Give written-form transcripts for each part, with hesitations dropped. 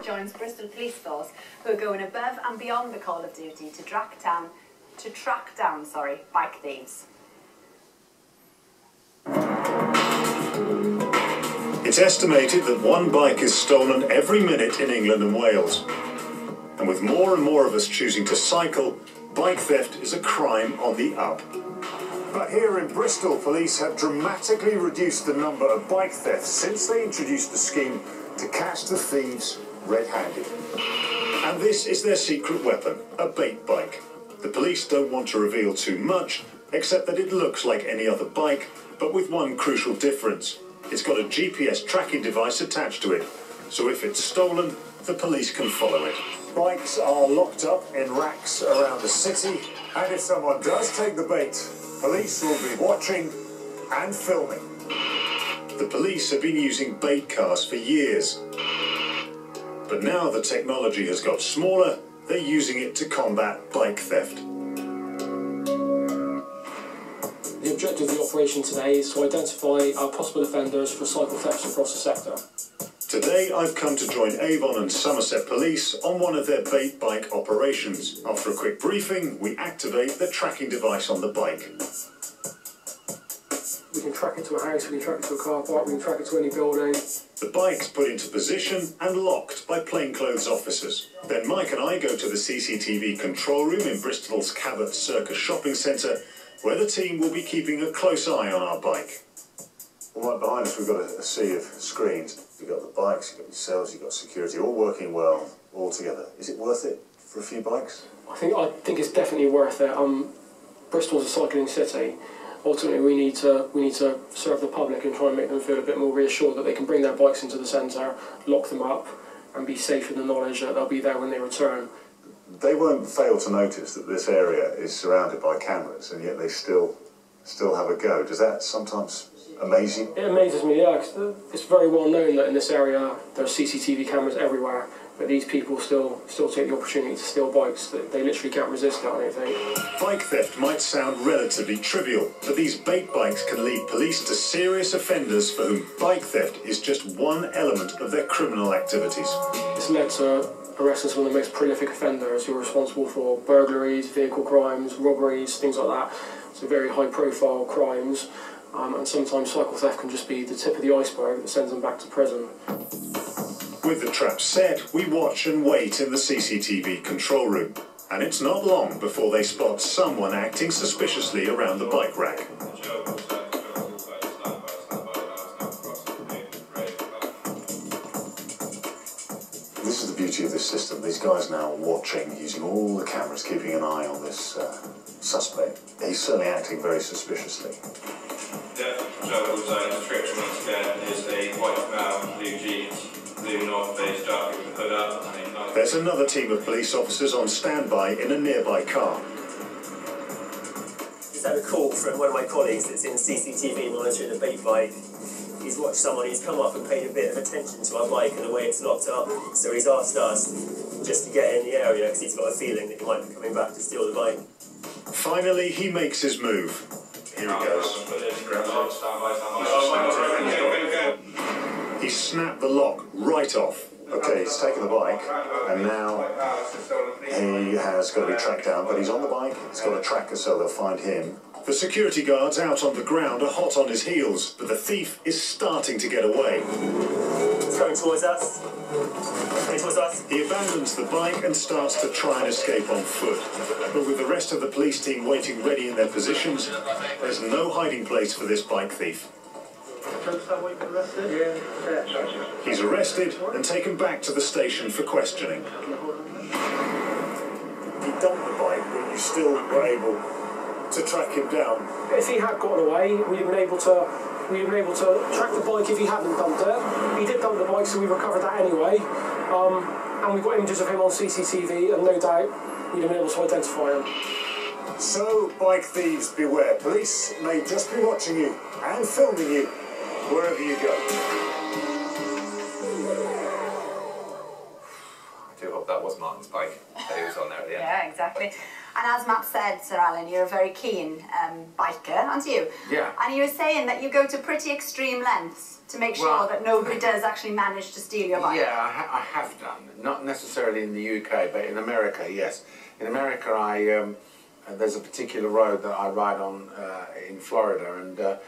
joins Bristol Police Force, who are going above and beyond the call of duty to track down bike thieves. It's estimated that one bike is stolen every minute in England and Wales. And with more and more of us choosing to cycle, bike theft is a crime on the up. But here in Bristol, police have dramatically reduced the number of bike thefts since they introduced the scheme to catch the thieves red-handed. And this is their secret weapon, a bait bike. The police don't want to reveal too much, except that it looks like any other bike, but with one crucial difference. It's got a GPS tracking device attached to it, so if it's stolen, the police can follow it. Bikes are locked up in racks around the city, and if someone does take the bait, police will be watching and filming. The police have been using bait cars for years, but now the technology has got smaller, they're using it to combat bike theft. The objective of the operation today is to identify possible offenders for cycle thefts across the sector. Today I've come to join Avon and Somerset Police on one of their bait bike operations. After a quick briefing, we activate the tracking device on the bike. We can track it to a house, we can track it to a car park, we can track it to any building. The bike's put into position and locked by plainclothes officers. Then Mike and I go to the CCTV control room in Bristol's Cabot Circus shopping centre, where the team will be keeping a close eye on our bike. Well, right behind us we've got a sea of screens. You've got the bikes, you've got yourselves, you've got security, all working well, all together. Is it worth it for a few bikes? I think it's definitely worth it. Bristol's a cycling city. Ultimately, we need to serve the public and try and make them feel a bit more reassured that they can bring their bikes into the centre, lock them up, and be safe in the knowledge that they'll be there when they return. They won't fail to notice that this area is surrounded by cameras, and yet they still have a go. Does that sometimes amaze you? It amazes me, yeah, because it's very well known that in this area there's CCTV cameras everywhere, but these people still take the opportunity to steal bikes. They literally can't resist it, I don't think. Bike theft might sound relatively trivial, but these bait bikes can lead police to serious offenders for whom bike theft is just one element of their criminal activities. It's led to arresting some of the most prolific offenders who are responsible for burglaries, vehicle crimes, robberies, things like that. So very high-profile crimes. And sometimes cycle theft can just be the tip of the iceberg that sends them back to prison. With the trap set, we watch and wait in the CCTV control room. And it's not long before they spot someone acting suspiciously around the bike rack. This is the beauty of this system. These guys now are watching, using all the cameras, keeping an eye on this suspect. He's certainly acting very suspiciously. Description once again is a white male, blue jeans, blue North Face jacket with a hood up. There's another team of police officers on standby in a nearby car. Just had a call from one of my colleagues that's in CCTV monitoring the bait bike. He's watched someone who's come up and paid a bit of attention to our bike and the way it's locked up. So he's asked us just to get in the area because he's got a feeling that he might be coming back to steal the bike. Finally, he makes his move. Here he goes. He snapped the lock right off. Okay, he's taken the bike, and now he has got to be tracked down, but he's on the bike, he's got a tracker so they'll find him. The security guards out on the ground are hot on his heels, but the thief is starting to get away. It's coming towards us. Coming towards us. He abandons the bike and starts to try and escape on foot. But with the rest of the police team waiting ready in their positions, there's no hiding place for this bike thief. He's arrested and taken back to the station for questioning. He dumped the bike, but you still were able to track him down. If he had gotten away, we'd have been able to track the bike if he hadn't dumped it. He did dump the bike, so we recovered that anyway. And we've got images of him on CCTV, and no doubt we'd have been able to identify him. So, bike thieves beware. Police may just be watching you and filming you wherever you go. I do hope that was Martin's bike that he was on there at the end. Yeah, exactly. And as Matt said, Sir Alan, you're a very keen biker, aren't you? Yeah. And you were saying that you go to pretty extreme lengths to make sure Well, that nobody does actually manage to steal your bike. Yeah, I have done. Not necessarily in the UK, but in America, yes. In America, there's a particular road that I ride on in Florida, and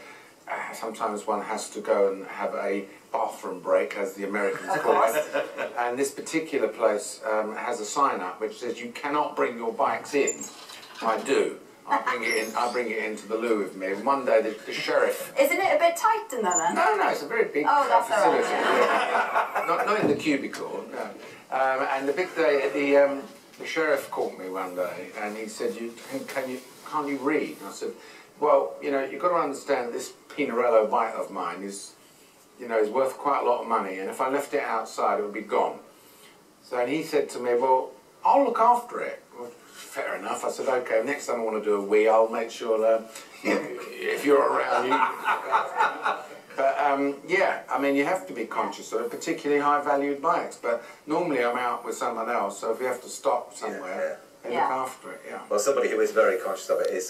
sometimes one has to go and have a bathroom break, as the Americans call it. And this particular place has a sign up which says you cannot bring your bikes in. I do. I bring it into the loo with me. And one day the sheriff. Isn't it a bit tight in there then? No, it's a very big that's facility. all right. Not in the cubicle. No. And the big day, the sheriff caught me one day, and he said, "Can't you read?" And I said, "Well, you've got to understand this Pinarello bike of mine is worth quite a lot of money, and if I left it outside, it would be gone." So, and he said to me, "Well, I'll look after it." Well, fair enough. I said, "Okay, next time I want to do a wee, I'll make sure if you're around, you." But yeah, I mean, you have to be conscious of it, particularly high-valued bikes. But normally I'm out with someone else, so if we have to stop somewhere, they look after it. Yeah. Well, somebody who is very conscious of it is